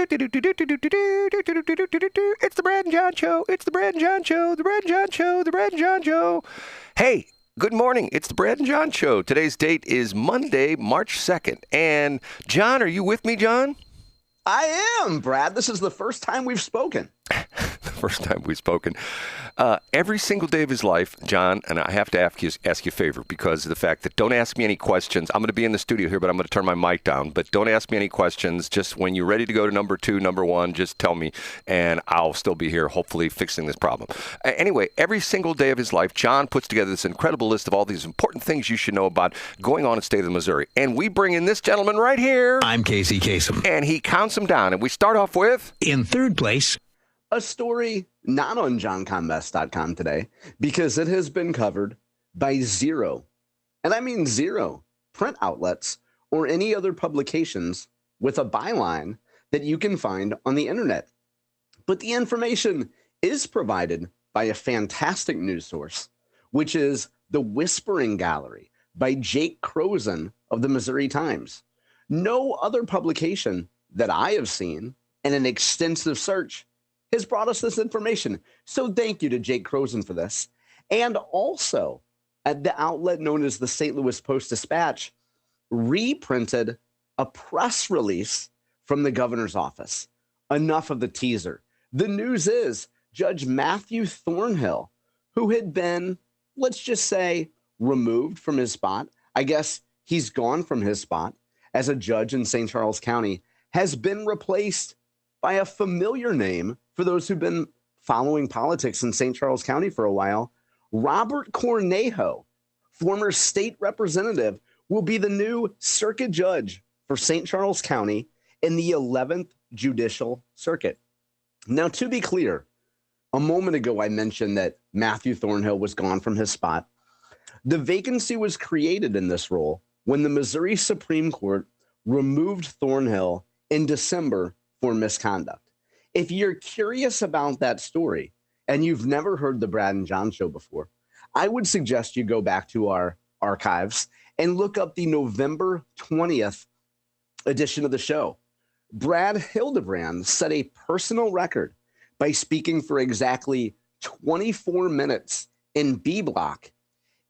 It's the Brad and John Show. It's the Brad and John Show. The Brad and John Show. The Brad and John Show. Hey, good morning. It's the Brad and John Show. Today's date is Monday, March 2nd. And John, are you with me, John? I am, Brad. This is the first time we've spoken. The first time we've spoken. Every single day of his life, John, and I have to ask you a favor because of the fact that don't ask me any questions. I'm going to be in the studio here, but I'm going to turn my mic down. But don't ask me any questions. Just when you're ready to go to number 2, number 1, just tell me, and I'll still be here, hopefully fixing this problem. Anyway, every single day of his life, John puts together this incredible list of all these important things you should know about going on in the state of Missouri. And we bring in this gentleman right here. I'm Casey Kasem. And he counts them down. And we start off with... In third place... A story not on johncombest.com today because it has been covered by zero, and I mean zero, print outlets or any other publications with a byline that you can find on the internet. But the information is provided by a fantastic news source, which is The Whispering Gallery by Jake Kroesen of the Missouri Times. No other publication that I have seen in an extensive search has brought us this information. So thank you to Jake Kroesen for this. And also, at the outlet known as the St. Louis Post-Dispatch, reprinted a press release from the governor's office. Enough of the teaser. The news is Judge Matthew Thornhill, who had been, let's just say, removed from his spot. I guess he's gone from his spot as a judge in St. Charles County, has been replaced by a familiar name for those who've been following politics in St. Charles County for a while. Robert Cornejo, former state representative, will be the new circuit judge for St. Charles County in the 11th Judicial Circuit. Now, to be clear, a moment ago I mentioned that Matthew Thornhill was gone from his spot. The vacancy was created in this role when the Missouri Supreme Court removed Thornhill in December for misconduct. If you're curious about that story and you've never heard the Brad and John Show before, I would suggest you go back to our archives and look up the November 20th edition of the show. Brad Hildebrand set a personal record by speaking for exactly 24 minutes in B block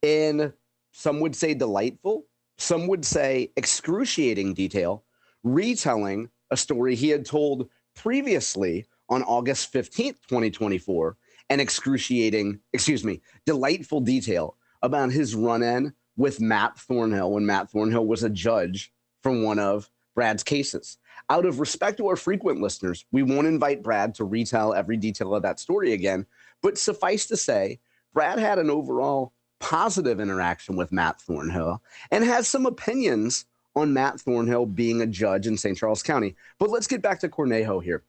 in, some would say delightful, some would say excruciating detail, retelling a story he had told previously on August 15th, 2024, an delightful detail about his run-in with Matt Thornhill when Matt Thornhill was a judge from one of Brad's cases. Out of respect to our frequent listeners, we won't invite Brad to retell every detail of that story again, but suffice to say, Brad had an overall positive interaction with Matt Thornhill and has some opinions on Matt Thornhill being a judge in St. Charles County. But let's get back to Cornejo here.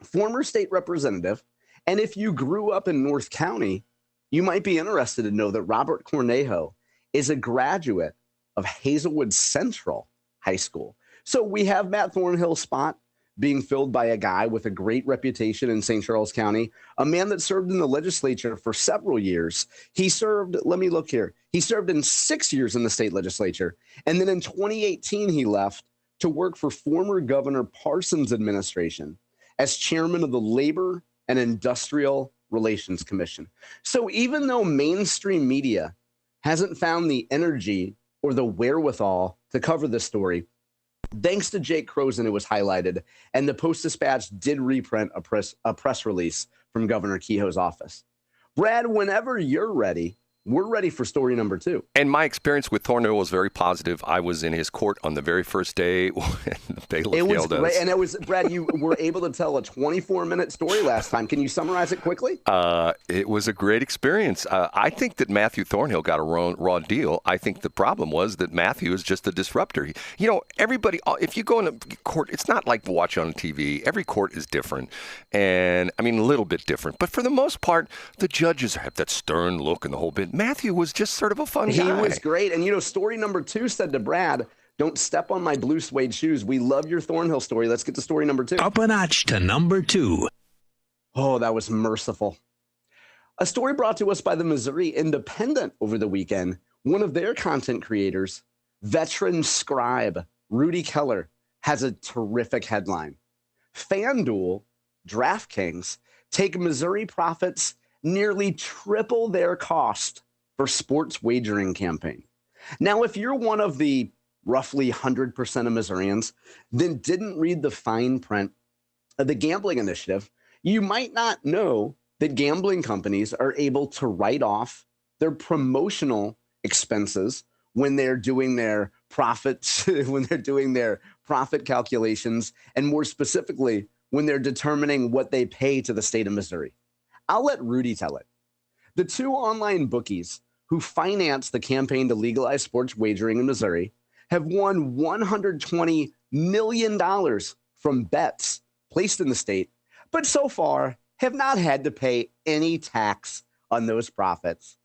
Former state representative, and if you grew up in North County, you might be interested to know that Robert Cornejo is a graduate of Hazelwood Central High School. So we have Matt Thornhill's spot being filled by a guy with a great reputation in St. Charles County, a man that served in the legislature for several years. He served, let me look here, he served in 6 years in the state legislature. And then in 2018, he left to work for former Governor Parsons' administration as chairman of the Labor and Industrial Relations Commission. So even though mainstream media hasn't found the energy or the wherewithal to cover this story, thanks to Jake Kroesen, it was highlighted, and the Post-Dispatch did reprint a press release from Governor Kehoe's office. Brad, whenever you're ready, we're ready for story number 2. And my experience with Thornhill was very positive. I was in his court on the very first day when the bailiff yelled at us. And it was, Brad, you were able to tell a 24-minute story last time. Can you summarize it quickly? It was a great experience. I think that Matthew Thornhill got a raw deal. I think the problem was that Matthew is just a disruptor. You know, everybody, if you go in a court, it's not like watch on TV. Every court is different. And, I mean, a little bit different. But for the most part, the judges have that stern look and the whole bit. Matthew was just sort of a fun guy. He was great. And, you know, story number 2 said to Brad, don't step on my blue suede shoes. We love your Thornhill story. Let's get to story number 2. Up a notch to number 2. Oh, that was merciful. A story brought to us by the Missouri Independent over the weekend. One of their content creators, veteran scribe Rudy Keller, has a terrific headline. FanDuel, DraftKings take Missouri profits nearly triple their cost for sports wagering campaign. Now, if you're one of the roughly 100% of Missourians that didn't read the fine print of the gambling initiative, you might not know that gambling companies are able to write off their promotional expenses when they're doing their profits, when they're doing their profit calculations, and more specifically, when they're determining what they pay to the state of Missouri. I'll let Rudy tell it. The two online bookies who financed the campaign to legalize sports wagering in Missouri have won $120 million from bets placed in the state, but so far have not had to pay any tax on those profits.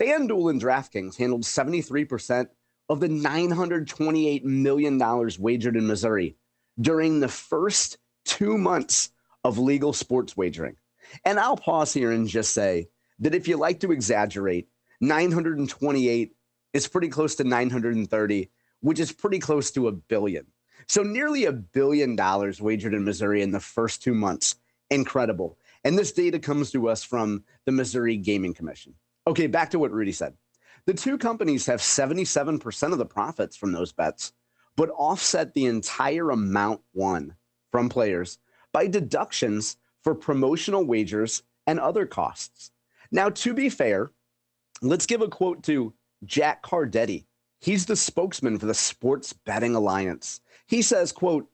FanDuel and DraftKings handled 73% of the $928 million wagered in Missouri during the first 2 months of legal sports wagering. And I'll pause here and just say that if you like to exaggerate, 928 is pretty close to 930, which is pretty close to $1 billion. So nearly $1 billion wagered in Missouri in the first 2 months. Incredible. And this data comes to us from the Missouri Gaming Commission. Okay, back to what Rudy said. The two companies have 77% of the profits from those bets, but offset the entire amount won from players by deductions for promotional wagers and other costs. Now, to be fair, let's give a quote to Jack Cardetti. He's the spokesman for the Sports Betting Alliance. He says, quote,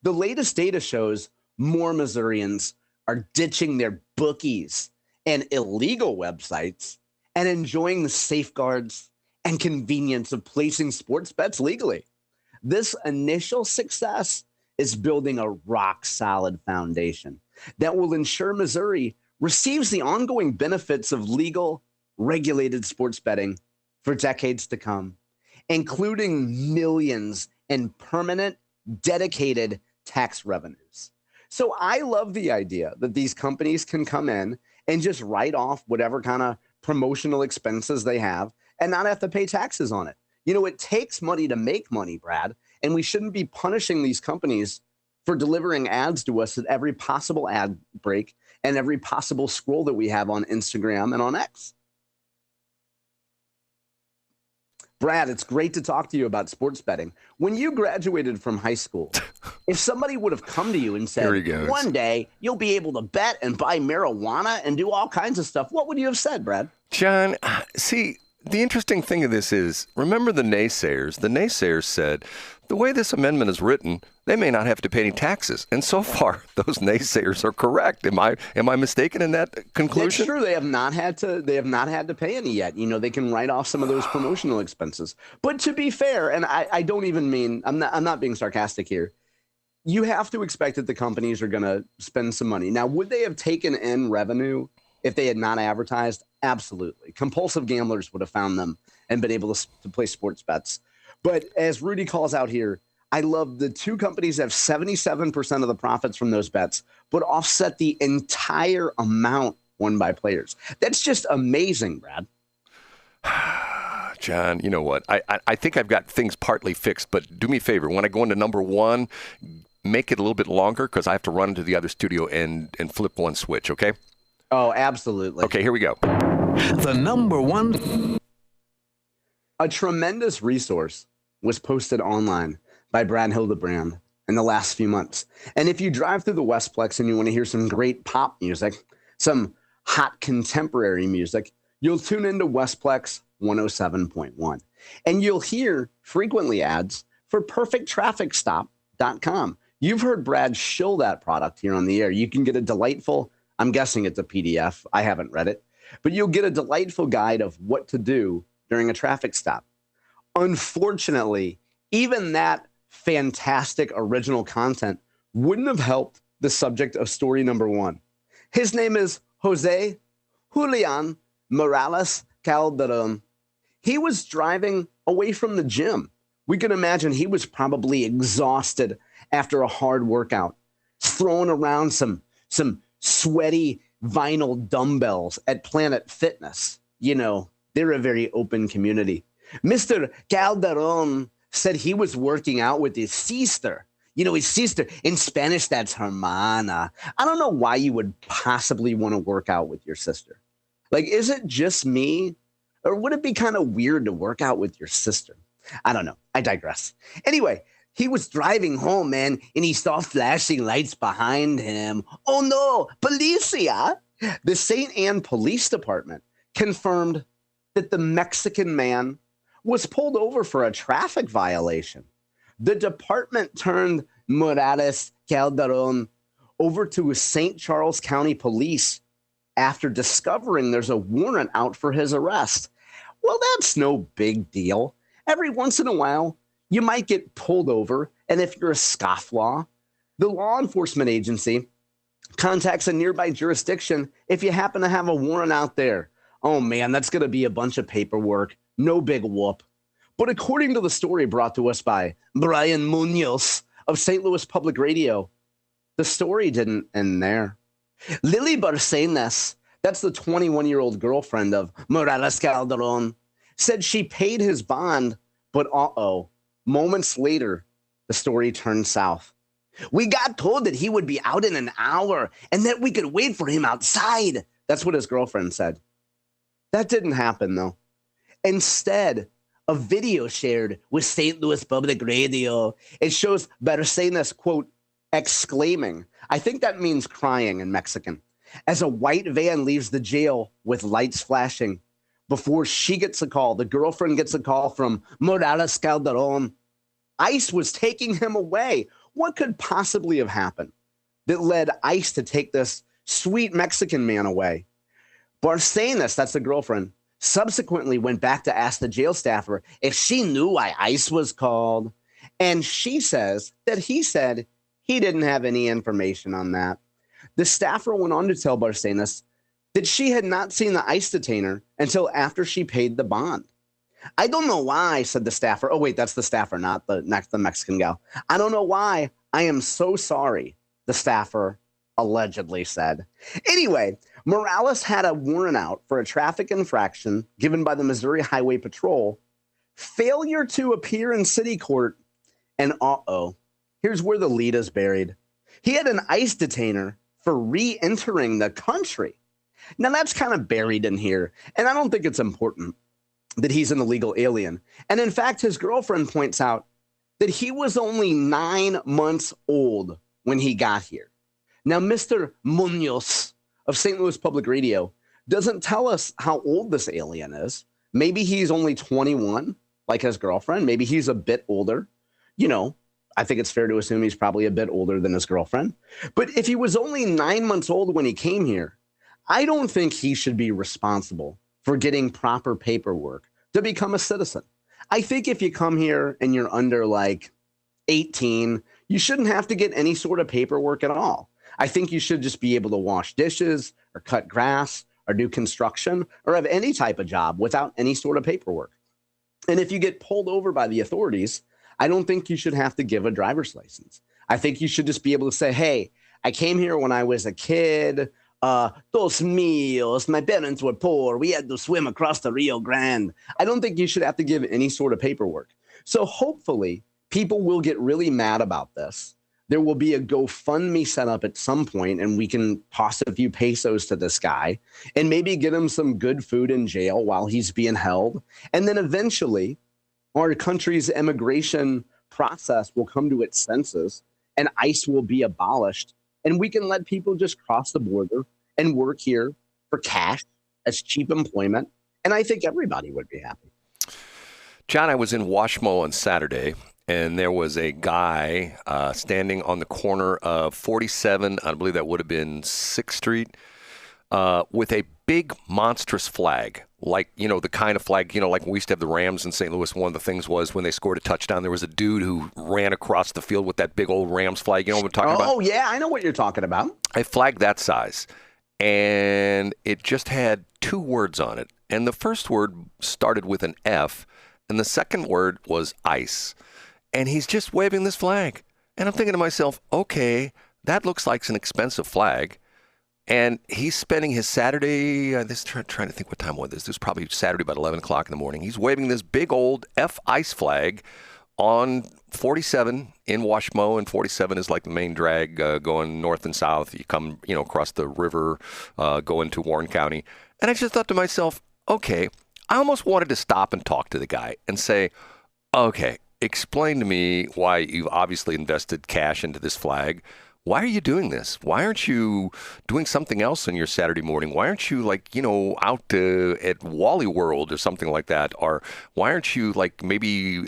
"The latest data shows more Missourians are ditching their bookies and illegal websites and enjoying the safeguards and convenience of placing sports bets legally. This initial success is building a rock-solid foundation that will ensure Missouri receives the ongoing benefits of legal, regulated sports betting for decades to come, including millions in permanent, dedicated tax revenues." So I love the idea that these companies can come in and just write off whatever kind of promotional expenses they have and not have to pay taxes on it. You know, it takes money to make money, Brad, and we shouldn't be punishing these companies for delivering ads to us at every possible ad break and every possible scroll that we have on Instagram and on X. Brad, it's great to talk to you about sports betting. When you graduated from high school, if somebody would have come to you and said, one day you'll be able to bet and buy marijuana and do all kinds of stuff, what would you have said, Brad? John, see, the interesting thing of this is, remember the naysayers? The naysayers said, the way this amendment is written, they may not have to pay any taxes. And so far, those naysayers are correct. Am I mistaken in that conclusion? That's true. They have not had to pay any yet. You know, they can write off some of those promotional expenses. But to be fair, and I don't even mean, I'm not being sarcastic here. You have to expect that the companies are going to spend some money. Now, would they have taken in revenue if they had not advertised? Absolutely. Compulsive gamblers would have found them and been able to play sports bets. But as Rudy calls out here, I love the two companies have 77% of the profits from those bets, but offset the entire amount won by players. That's just amazing, Brad. John, you know what? I think I've got things partly fixed, but do me a favor. When I go into number one, make it a little bit longer because I have to run into the other studio and flip one switch, okay? Oh, absolutely. Okay, here we go. The number one. A tremendous resource was posted online by Brad Hildebrand in the last few months. And if you drive through the Westplex and you want to hear some great pop music, some hot contemporary music, you'll tune into Westplex 107.1. And you'll hear frequently ads for perfecttrafficstop.com. You've heard Brad shill that product here on the air. You can get a delightful, I'm guessing it's a PDF. I haven't read it, but you'll get a delightful guide of what to do during a traffic stop. Unfortunately, even that fantastic original content wouldn't have helped the subject of story number one. His name is Jose Julian Morales Calderon. He was driving away from the gym. We can imagine he was probably exhausted after a hard workout, throwing around some sweaty vinyl dumbbells at Planet Fitness. You know, they're a very open community. Mr. Calderon said he was working out with his sister. his sister. In Spanish, that's hermana. I don't know why you would possibly want to work out with your sister. Like, is it just me? Or would it be kind of weird to work out with your sister? I don't know. I digress. Anyway, he was driving home, man, and he saw flashing lights behind him. Oh, no, policia! The St. Anne Police Department confirmed that the Mexican man was pulled over for a traffic violation. The department turned Morales Calderon over to St. Charles County Police after discovering there's a warrant out for his arrest. Well, that's no big deal. Every once in a while, you might get pulled over, and if you're a scofflaw, the law enforcement agency contacts a nearby jurisdiction if you happen to have a warrant out there. Oh, man, that's going to be a bunch of paperwork. No big whoop. But according to the story brought to us by Brian Munoz of St. Louis Public Radio, the story didn't end there. Lily Barcenas, that's the 21-year-old girlfriend of Morales Calderon, said she paid his bond, but moments later, the story turned south. We got told that he would be out in an hour and that we could wait for him outside. That's what his girlfriend said. That didn't happen, though. Instead, a video shared with St. Louis Public Radio, it shows Barcenas, quote, exclaiming, I think that means crying in Mexican, as a white van leaves the jail with lights flashing. Before she gets a call, the girlfriend gets a call from Morales Calderon. ICE was taking him away. What could possibly have happened that led ICE to take this sweet Mexican man away? Barcenas, that's the girlfriend, subsequently went back to ask the jail staffer if she knew why ICE was called. And she says that he said he didn't have any information on that. The staffer went on to tell Barcenas that she had not seen the ICE detainer until after she paid the bond. I don't know why, said the staffer. Oh, wait, that's the staffer, not the Mexican gal. I don't know why. I am so sorry, the staffer allegedly said. Anyway, Morales had a warrant out for a traffic infraction given by the Missouri Highway Patrol, failure to appear in city court, and here's where the lead is buried. He had an ICE detainer for re-entering the country. Now, that's kind of buried in here, and I don't think it's important that he's an illegal alien. And in fact, his girlfriend points out that he was only 9 months old when he got here. Now, Mr. Munoz of St. Louis Public Radio doesn't tell us how old this alien is. Maybe he's only 21, like his girlfriend. Maybe he's a bit older. I think it's fair to assume he's probably a bit older than his girlfriend. But if he was only 9 months old when he came here, I don't think he should be responsible for getting proper paperwork to become a citizen. I think if you come here and you're under 18, you shouldn't have to get any sort of paperwork at all. I think you should just be able to wash dishes or cut grass or do construction or have any type of job without any sort of paperwork. And if you get pulled over by the authorities, I don't think you should have to give a driver's license. I think you should just be able to say, hey, I came here when I was a kid. Dos míos, my parents were poor. We had to swim across the Rio Grande. I don't think you should have to give any sort of paperwork. So hopefully people will get really mad about this. There will be a GoFundMe set up at some point, and we can toss a few pesos to this guy and maybe get him some good food in jail while he's being held. And then eventually our country's immigration process will come to its senses and ICE will be abolished. And we can let people just cross the border and work here for cash as cheap employment. And I think everybody would be happy. John, I was in WashMo on Saturday, and there was a guy standing on the corner of 47, I believe that would have been 6th Street, with a big monstrous flag, like, the kind of flag, like when we used to have the Rams in St. Louis. One of the things was when they scored a touchdown, there was a dude who ran across the field with that big old Rams flag. You know what I'm talking about? Oh, yeah, I know what you're talking about. A flag that size. And it just had 2 words on it. And the first word started with an F, and the second word was ICE. And he's just waving this flag. And I'm thinking to myself, okay, that looks like an expensive flag. And he's spending his Saturday, trying to think what time was this. This was probably Saturday about 11 o'clock in the morning. He's waving this big old F ICE flag on 47 in WashMo, and 47 is like the main drag going north and south. You come, across the river, go into Warren County. And I just thought to myself, okay, I almost wanted to stop and talk to the guy and say, okay, explain to me why you've obviously invested cash into this flag. Why are you doing this? Why aren't you doing something else on your Saturday morning? Why aren't you out at Wally World or something like that? Or why aren't you maybe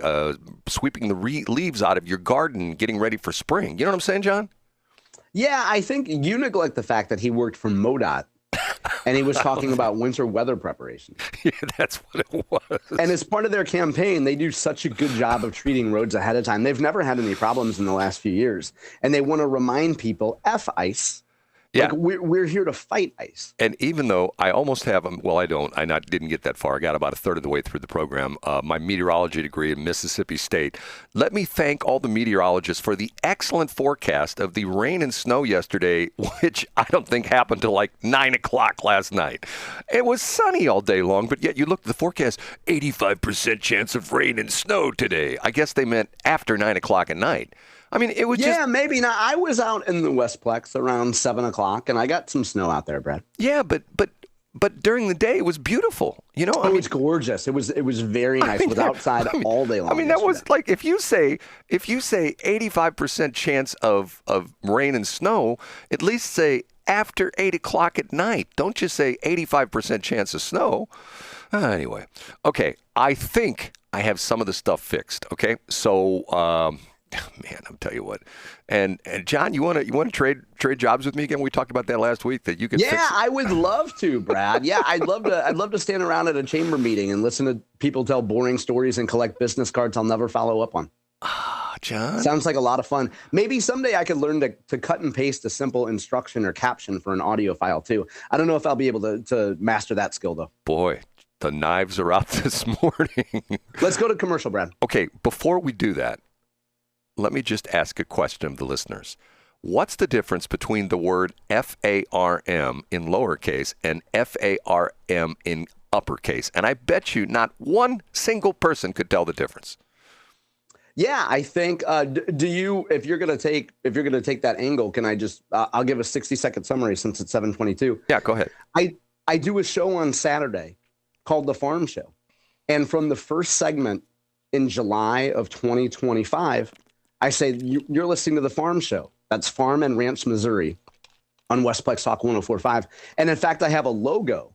sweeping the leaves out of your garden, getting ready for spring? You know what I'm saying, John? Yeah, I think you neglect the fact that he worked for MoDOT. And he was talking about winter weather preparation. Yeah, that's what it was. And as part of their campaign, they do such a good job of treating roads ahead of time. They've never had any problems in the last few years. And they want to remind people, F ice. Yeah. We're here to fight ice. And even though I almost have them, well, I don't. Didn't get that far. I got about a third of the way through the program. My meteorology degree in Mississippi State. Let me thank all the meteorologists for the excellent forecast of the rain and snow yesterday, which I don't think happened till 9 o'clock last night. It was sunny all day long, but yet you look at the forecast, 85% chance of rain and snow today. I guess they meant after 9 o'clock at night. I mean, it was just... Yeah, maybe not. I was out in the Westplex around 7 o'clock, and I got some snow out there, Brad. Yeah, but during the day, it was beautiful. It's gorgeous. It was very nice. It was outside all day long. That was if you say 85% chance of rain and snow, at least say after 8 o'clock at night. Don't just say 85% chance of snow. Anyway, okay, I think I have some of the stuff fixed, okay? So... man, I'll tell you what. And John, you want to trade jobs with me again? We talked about that last week that you could. Yeah, I would love to, Brad. Yeah, I'd love to stand around at a chamber meeting and listen to people tell boring stories and collect business cards I'll never follow up on. John, sounds like a lot of fun. Maybe someday I could learn to cut and paste a simple instruction or caption for an audio file too. I don't know if I'll be able to master that skill though. Boy, the knives are out this morning. Let's go to commercial, Brad. Okay, before we do that, let me just ask a question of the listeners. What's the difference between the word FARM in lowercase and FARM in uppercase? And I bet you not one single person could tell the difference. Yeah, I think. Do you? If you're gonna take that angle, can I just? I'll give a 60-second summary since it's 7:22. Yeah, go ahead. I do a show on Saturday called The Farm Show, and from the first segment in July of 2025. I say, you're listening to The Farm Show. That's Farm and Ranch, Missouri on Westplex Talk 104.5. And in fact, I have a logo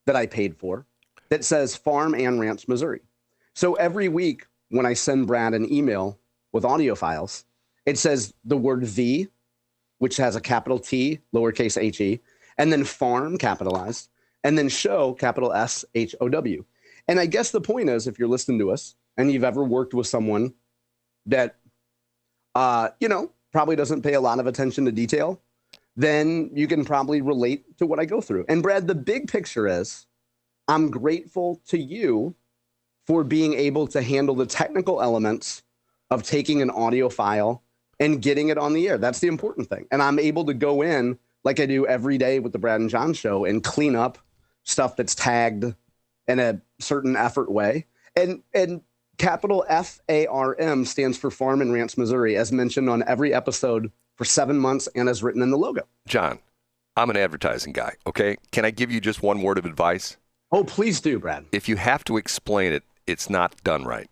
that I paid for that says Farm and Ranch, Missouri. So every week when I send Brad an email with audio files, it says the word "the," which has a capital T, lowercase h-e, and then farm, capitalized, and then show, capital S-H-O-W. And I guess the point is, if you're listening to us and you've ever worked with someone that probably doesn't pay a lot of attention to detail, then you can probably relate to what I go through. And Brad, the big picture is I'm grateful to you for being able to handle the technical elements of taking an audio file and getting it on the air. That's the important thing. And I'm able to go in like I do every day with the Brad and John show and clean up stuff that's tagged in a certain effort way. And capital FARM stands for Farm and Ranch, Missouri, as mentioned on every episode for 7 months and as written in the logo. John, I'm an advertising guy, okay? Can I give you just one word of advice? Oh, please do, Brad. If you have to explain it, it's not done right.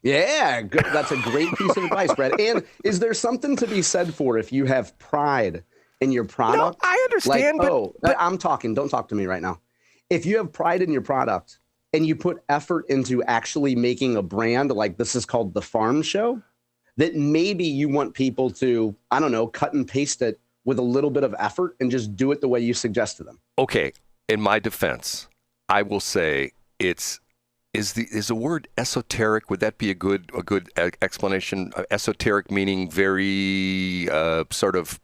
Yeah, good. That's a great piece of advice, Brad. And is there something to be said for if you have pride in your product? No, I understand, but I'm talking. Don't talk to me right now. If you have pride in your product, and you put effort into actually making a brand like this is called The Farm Show, that maybe you want people to, I don't know, cut and paste it with a little bit of effort and just do it the way you suggest to them. Okay, in my defense, I will say is the word esoteric, would that be a good explanation? Esoteric meaning very sort of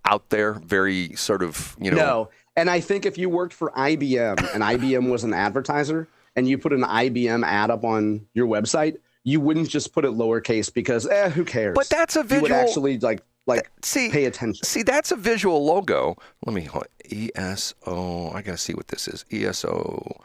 out there, very sort of, No. And I think if you worked for IBM and IBM was an advertiser and you put an IBM ad up on your website, you wouldn't just put it lowercase because, who cares? But that's a visual. You would actually pay attention. See, that's a visual logo. Let me ESO. I gotta see what this is. ESO.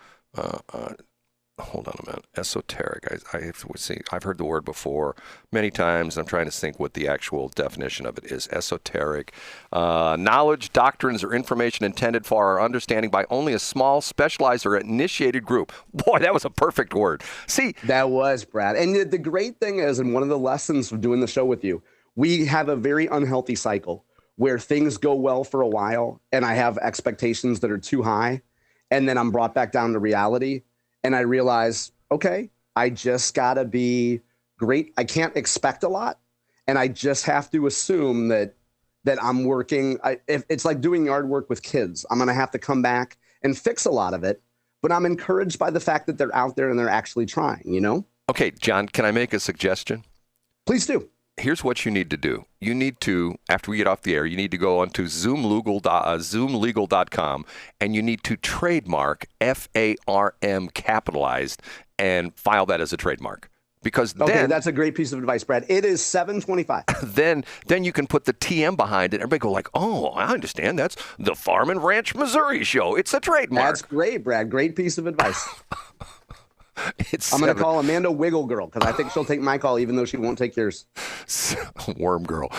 hold on a minute. Esoteric. I have to see. I've heard the word before many times. I'm trying to think what the actual definition of it is. Esoteric. Knowledge, doctrines, or information intended for our understanding by only a small, specialized, or initiated group. Boy, that was a perfect word. See, That was, Brad. And the great thing is, and one of the lessons of doing the show with you, we have a very unhealthy cycle where things go well for a while and I have expectations that are too high. And then I'm brought back down to reality. And I realize, okay, I just got to be great. I can't expect a lot. And I just have to assume that I'm working. It's like doing yard work with kids. I'm going to have to come back and fix a lot of it. But I'm encouraged by the fact that they're out there and they're actually trying, you know? okay, John, can I make a suggestion? Please do. Here's what you need to do. You need to, after we get off the air, you need to go onto zoomlegal.com and you need to trademark FARM capitalized and file that as a trademark. Because Okay, that's a great piece of advice, Brad. It is 7:25. then you can put the TM behind it. Everybody go like, oh, I understand. That's the Farm and Ranch Missouri show. It's a trademark. That's great, Brad. Great piece of advice. It's I'm going to call Amanda Wiggle Girl because I think she'll take my call even though she won't take yours. Worm Girl.